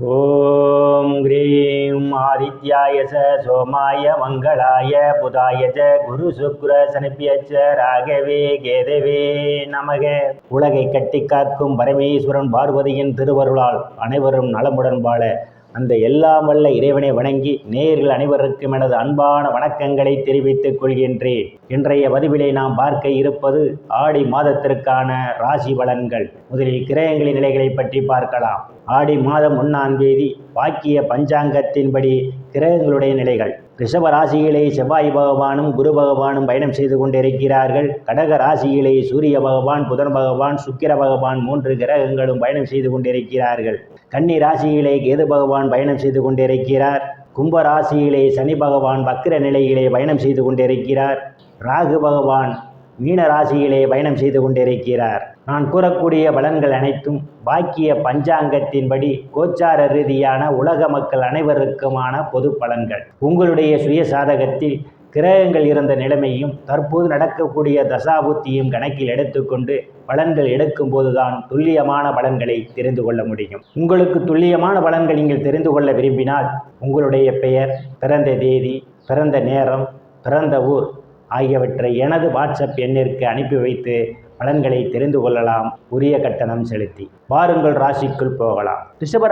ஓம் cream ஆதித்யாய சோமாய மங்களாய புதாய குரு சுக்ர சனிப்பியச்ச ராகவே கேதவே நமக. உலகை கட்டி காக்கும் பரமேஸ்வரன் பார்வதியின் திருவருளால் அனைவரும் நலமுடன் வாழ அந்த எல்லாம் வல்ல இறைவனை வணங்கி நேயர்கள் அனைவருக்கும் எனது அன்பான வணக்கங்களை தெரிவித்துக் கொள்கின்றேன். இன்றைய பதிவிலே நாம் பார்க்க இருப்பது ஆடி மாதத்திற்கான ராசி பலன்கள். முதலில் கிரகங்களின் நிலைகளை பற்றி பார்க்கலாம். ஆடி மாதம் 1ஆம் தேதி வாக்கிய பஞ்சாங்கத்தின்படி கிரகங்களுடைய நிலைகள். ரிஷப ராசியிலே செவ்வாய் பகவானும் குரு பகவானும் பயணம் செய்து கொண்டிருக்கிறார்கள். கடக ராசியிலே சூரிய பகவான், புதன் பகவான், சுக்கிர பகவான் 3 கிரகங்களும் பயணம் செய்து கொண்டிருக்கிறார்கள். கன்னி ராசியிலே கேது பகவான் பயணம் செய்து கொண்டிருக்கிறார். கும்ப ராசியிலே சனி பகவான் வக்கிர நிலையிலே பயணம் செய்து கொண்டிருக்கிறார். ராகு பகவான் மீன ராசியிலே பயணம் செய்து கொண்டிருக்கிறார். நான் கூறக்கூடிய பலன்கள் அனைத்தும் வாக்கிய பஞ்சாங்கத்தின்படி கோச்சார ரீதியான உலக மக்கள் அனைவருக்குமான பொது பலன்கள். உங்களுடைய சுய சாதகத்தில் கிரகங்கள் இருந்த நிலைமையும் தற்போது நடக்கக்கூடிய தசாபுத்தியும் கணக்கில் எடுத்துக்கொண்டு பலன்கள் எடுக்கும் போதுதான் துல்லியமான பலன்களை தெரிந்து கொள்ள முடியும். உங்களுக்கு துல்லியமான பலன்கள் நீங்கள் தெரிந்து கொள்ள விரும்பினால் உங்களுடைய பெயர், பிறந்த தேதி, பிறந்த நேரம், பிறந்த ஊர் ஆகியவற்றை எனது வாட்ஸ்அப் எண்ணிற்கு அனுப்பி வைத்து பலன்களை தெரிந்து கொள்ளலாம், உரிய கட்டணம் செலுத்தி. வாருங்கள் ராசிக்குள் போகலாம். ரிஷப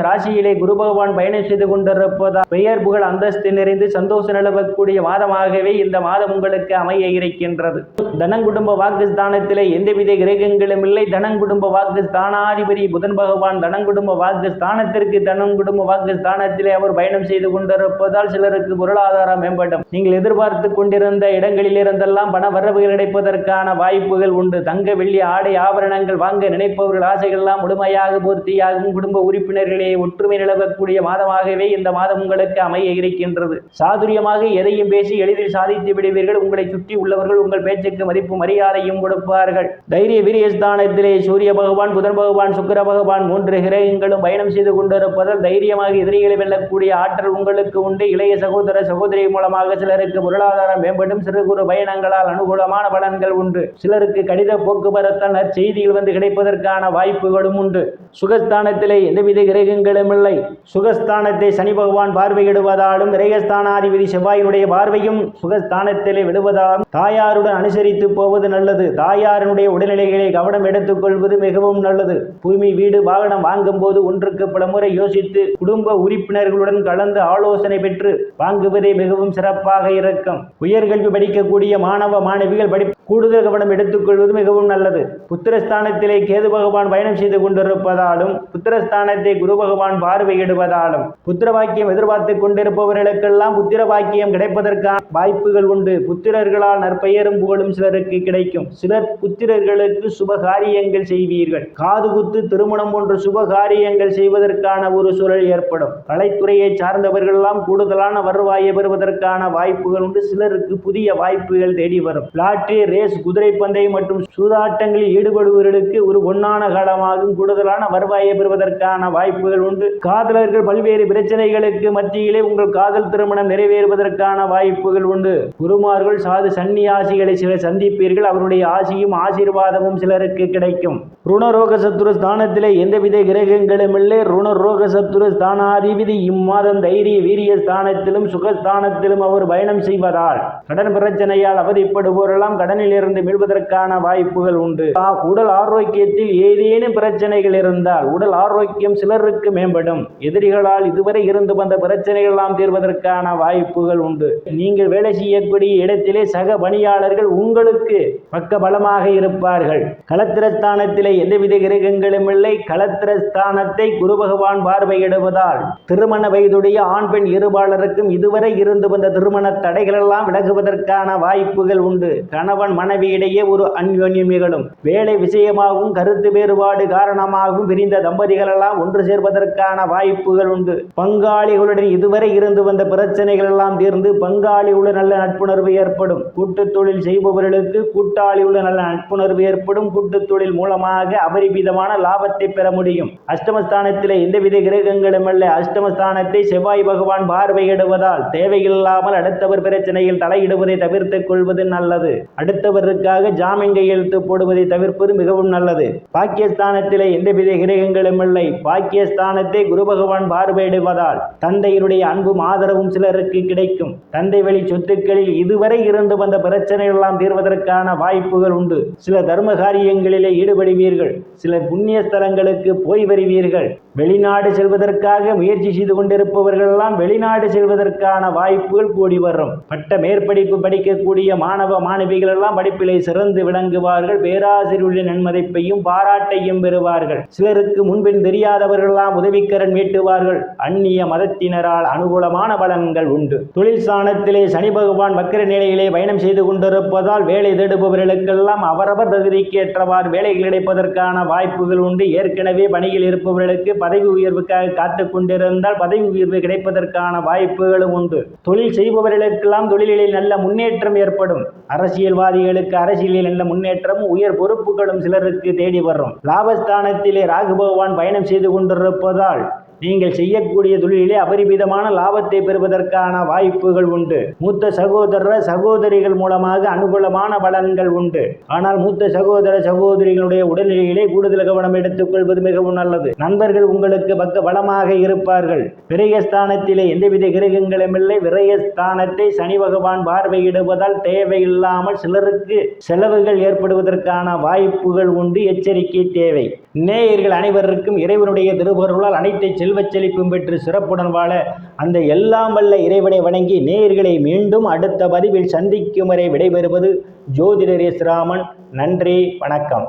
ராசியிலே குரு பகவான் பயணம் செய்து கொண்டிருப்பதால் பெயர் புகழ் அந்தஸ்து நிறைந்து சந்தோஷம் நிலவக்கூடிய மாதமாகவே இந்த மாதம் உங்களுக்கு அமைய இருக்கின்றது. தனங்குடும்ப வாக்குஸ்தானத்திலே எந்தவித கிரகங்களும் இல்லை. தனங்குடும்ப வாக்குஸ்தானாதிபதி புதன் பகவான் தனங்குடும்ப வாக்குஸ்தானத்திற்கு தனங்குடும்ப வாக்குஸ்தானத்திலே அவர் பயணம் செய்து கொண்டிருப்பதால் சிலருக்கு பொருளாதாரம் மேம்படும். நீங்கள் எதிர்பார்த்து கொண்டிருந்த இடங்களில் இருந்தெல்லாம் பண வரவுகள் கிடைப்பதற்கான வாய்ப்புகள் உண்டு. தங்க வெள்ளி ஆடை ஆபரணங்கள் வாங்க நினைப்பவர்கள் ஆசைகள் எல்லாம் முழுமையாக பூர்த்தியாகும். குடும்ப உறுப்பினர்களே ஒற்றுமை நிலவக்கூடிய மாதமாகவே இந்த மாதம் உங்களுக்கு அமைய இருக்கின்றது. சாதுரியமாக எதையும் பேசி எளிதில் சாதித்து விடுவீர்கள். உங்களை சுற்றி உள்ளவர்கள் உங்கள் பேச்சுக்கு மதிப்பு மரியாதையும் கொடுப்பார்கள். தைரிய வீரியஸ்தானத்திலே சூரிய பகவான், புதன் பகவான், சுக்கிர பகவான் 3 கிரகங்களும் பயணம் செய்து கொண்டிருப்பதால் தைரியமாக எதிரிகளை வெல்லக்கூடிய ஆற்றல் உங்களுக்கு உண்டு. இளைய சகோதர சகோதரி மூலமாக சிலருக்கு பொருளாதாரம் மேம்படும். சிறு குறு பயணங்களால் அனுகூலமான பலன்கள் உண்டு. சிலருக்கு கடித போக்குவரத்தால் நற்செய்திகள் வந்து கிடைப்பதற்கான வாய்ப்புகளும் உண்டு. சுகஸ்தானத்திலே எந்தவித கிரகங்களும் இல்லை. சுகஸ்தானத்தை சனி பகவான் பார்வையிடுவதாலும் கிரகஸ்தானாதிபதி செவ்வாயினுடைய பார்வையும் சுகஸ்தானத்திலே விடுவதாலும் தாயாருடன் அனுசரித்து போவது நல்லது. தாயாருடைய உடல்நிலைகளை கவனம் எடுத்துக் கொள்வது மிகவும் நல்லது. பூமி, வீடு, வாகனம் வாங்கும் போது ஒன்றுக்கு பல முறை யோசித்து குடும்ப உறுப்பினர்களுடன் கலந்து ஆலோசனை பெற்று வாங்குவதே மிகவும் சிறப்பாக இருக்கும். உயர்கல்வி படிக்கக்கூடிய மாணவ மாணவிகள் கூடுதல் கவனம் எடுத்துக்கொள்வது மிகவும் நல்லது. புத்திரஸ்தானத்திலே கேது பகவான் பயணம் செய்து கொண்டிருப்பதாலும் புத்திரஸ்தானத்தை குரு பகவான் பார்வையிடுவதாலும் புத்திர வாக்கியம் எதிர்பார்த்து கொண்டிருப்பவர்களுக்கெல்லாம் புத்திர வாக்கியம் கிடைப்பதற்கான வாய்ப்புகள் உண்டு. புத்திரர்களால் நற்பெயரும் புகழும் சிலருக்கு கிடைக்கும். சிலர் புத்திரர்களுக்கு சுபகாரியங்கள் செய்வீர்கள். காது குத்து, திருமணம் போன்ற சுபகாரியங்கள் செய்வதற்கான ஒரு சூழல் ஏற்படும். கலைத்துறையை சார்ந்தவர்கள் எல்லாம் கூடுதலான வருவாயை பெறுவதற்கான வாய்ப்புகள் உண்டு. சிலருக்கு புதிய வாய்ப்புகள் தேடி வரும். லாட்டரி, ரேஸ், குதிரை பந்தயம் மற்றும் சூதாட்டங்களில் ஈடுபடுபவர்களுக்கு ஒரு பொன்னான காலமாகும். கூடுதலான வருவாயை பெறுவதற்கான வாய்ப்புகள் உண்டு. காதலர்கள் பல்வேறு பிரச்சனைகளுக்கு மத்தியிலே உங்கள் காதல் திருமணம் நிறைவேறுவதற்கான வாய்ப்புகள் உண்டு. குருமார்கள், சாது சன்னியாசிகளை சிலர் சந்திப்பீர்கள். அவருடைய ஆசியும் ஆசீர்வாதமும் சிலருக்கு கிடைக்கும். ருணரோக சத்துரு ஸ்தானத்திலே எந்தவித கிரகங்களும் இல்லை. ருணரோக சத்துரு ஸ்தானாதிபதி இம்மாதம் தைரிய வீரிய ஸ்தானத்திலும் சுகஸ்தானத்திலும் அவர் பயணம் செய்வதால் கடன் பிரச்சனையால் அவதிப்படுவோரெல்லாம் கடனில் இருந்து மீள்வதற்கான வாய்ப்புகள் உண்டு. உடல் ஆரோக்கியத்தில் ஏதேனும் பிரச்சனைகள் இருந்தால் உடல் ஆரோக்கியம் சிலருக்கு மேம்படும். எதிரிகளால் இதுவரை இருந்து வந்த பிரச்சனைகள் எல்லாம் தீர்வதற்கான வாய்ப்புகள் உண்டு. நீங்கள் வேலை செய்யக்கூடிய இடத்திலே சக பணியாளர்கள் உங்களுக்கு பக்க பலமாக இருப்பார்கள். களத்திரஸ்தானத்திலே எந்தவித கிரகங்களும் இல்லை. களத்திரஸ்தானத்தை குரு பகவான் பார்வையிடுவதால் திருமண வயதுடைய ஆண் பெண் இருபாலருக்கும் இதுவரை இருந்து வந்த திருமண தடைகள் எல்லாம் விலகுவதற்கான வாய்ப்புகள் உண்டு. கணவன் மனைவியிடையே ஒரு அந்யோன்யம் நிகழும். வேலை விஷயமாகவும் கருத்து வேறுபாடு காரணமாகவும் பிரிந்த தம்பதிகள் எல்லாம் ஒன்று சேர்வதற்கான வாய்ப்புகள் உண்டு. பங்காளிகளுடன் இதுவரை இருந்து வந்த பிரச்சனைகள் எல்லாம் தீர்ந்து பங்காளியுடன் நல்ல நட்புணர்வு ஏற்படும். கூட்டு தொழில் செய்பவர்களுக்கு கூட்டாளியுடன் நல்ல நட்புணர்வு ஏற்படும். கூட்டு தொழில் மூலமாக அபரிமிதமான லாபத்தை பெற முடியும். அஷ்டமஸ்தானத்திலே எந்தவித கிரகங்களும் அல்ல. அஷ்டமஸ்தானத்தை செவ்வாய் பகவான் பார்வையிடுவதால் தேவையில்லாமல் அடுத்தவர் பிரச்சனையில் தலையிடுவதை தவிர்த்துக் கொள்வது நல்லது. அடுத்தவருக்காக ஜாமீன் கையெழுத்து போடுவதை தவிர்ப்பது மிகவும் நல்லது. பாக்கியஸ்தானத்திலே எந்தவித கிரகங்களும் இல்லை. பாக்கியஸ்தானத்தை குரு பகவான் பார்வையிடுவதால் தந்தையினுடைய அன்பும் ஆதரவும் சிலருக்கு கிடைக்கும். தந்தை வழி சொத்துக்களில் இதுவரை இருந்து வந்த பிரச்சனைகள் எல்லாம் தீர்வதற்கான வாய்ப்புகள் உண்டு. சில தர்ம காரியங்களிலே ஈடுபடுவீர்கள். சிலர் புண்ணிய ஸ்தலங்களுக்கு போய் வருவீர்கள். வெளிநாடு செல்வதற்காக முயற்சி செய்து கொண்டிருப்பவர்கள் எல்லாம் வெளிநாடு செல்வதற்கான வாய்ப்புகள் கூடி வரும். பட்ட மேற்படிப்பு படிக்கக்கூடிய மாணவ மாணவிகள் எல்லாம் படிப்பிலே சிறந்து விளங்குவார்கள். பேராசிரியருடைய நன்மதிப்பையும் பாராட்டையும் பெறுவார்கள். சிலருக்கு முன்பின் தெரியாதவர்கள் எல்லாம் உதவிக்கரன் மீட்டுவார்கள். அந்நிய மதத்தினரால் அனுகூலமான பலன்கள் உண்டு. தொழில் ஸ்தானத்திலே சனி பகவான் வக்கிர நிலையிலே பயணம் செய்து கொண்டிருப்பதால் வேலை தேடுபவர்களுக்கெல்லாம் அவரவர் தகுதிக்கு ஏற்றவாறு வேலைகள் கிடைப்பதற்கான வாய்ப்புகள் உண்டு. ஏற்கனவே பணியில் இருப்பவர்களுக்கு பதவி உயர்வுக்காக காத்து கொண்டிருந்தால் பதவி உயர்வு கிடைப்பதற்கான வாய்ப்புகளும் உண்டு. தொழில் செய்பவர்களுக்கெல்லாம் தொழிலில் நல்ல முன்னேற்றம் ஏற்படும். அரசியல்வாதிகளுக்கு அரசியலில் நல்ல முன்னேற்றம் உயர் பொறுப்புகளும் சிலருக்கு தேடி வரும். லாபஸ்தானத்திலே ராகு பகவான் பயணம் செய்து கொண்டிருப்பதால் நீங்கள் செய்யக்கூடிய தொழிலிலே அபரிமிதமான லாபத்தை பெறுவதற்கான வாய்ப்புகள் உண்டு. மூத்த சகோதர சகோதரிகள் மூலமாக அனுகூலமான பலன்கள் உண்டு. ஆனால் மூத்த சகோதர சகோதரிகளுடைய உடல்நிலையிலே கூடுதல் கவனம் எடுத்துக் கொள்வது மிகவும் நல்லது. நண்பர்கள் உங்களுக்கு பக்க பலமாக இருப்பார்கள். விரயஸ்தானத்திலே எந்தவித கிரகங்களும் இல்லை. விரயஸ்தானத்தை சனி பகவான் பார்வையிடுவதால் தேவையில்லாமல் சிலருக்கு செலவுகள் ஏற்படுவதற்கான வாய்ப்புகள் உண்டு. எச்சரிக்கை தேவை. நேயர்கள் அனைவருக்கும் இறைவனுடைய திருவருளால் அனைத்தை செல்வச் செழிப்பும் பெற்று சிறப்புடன் வாழ அந்த எல்லாம் வல்ல இறைவனை வணங்கி நேயர்களை மீண்டும் அடுத்த பதிவில் சந்திக்கும் வரை விடைபெறுவது ஜோதிடர் எஸ். ராமன். நன்றி, வணக்கம்.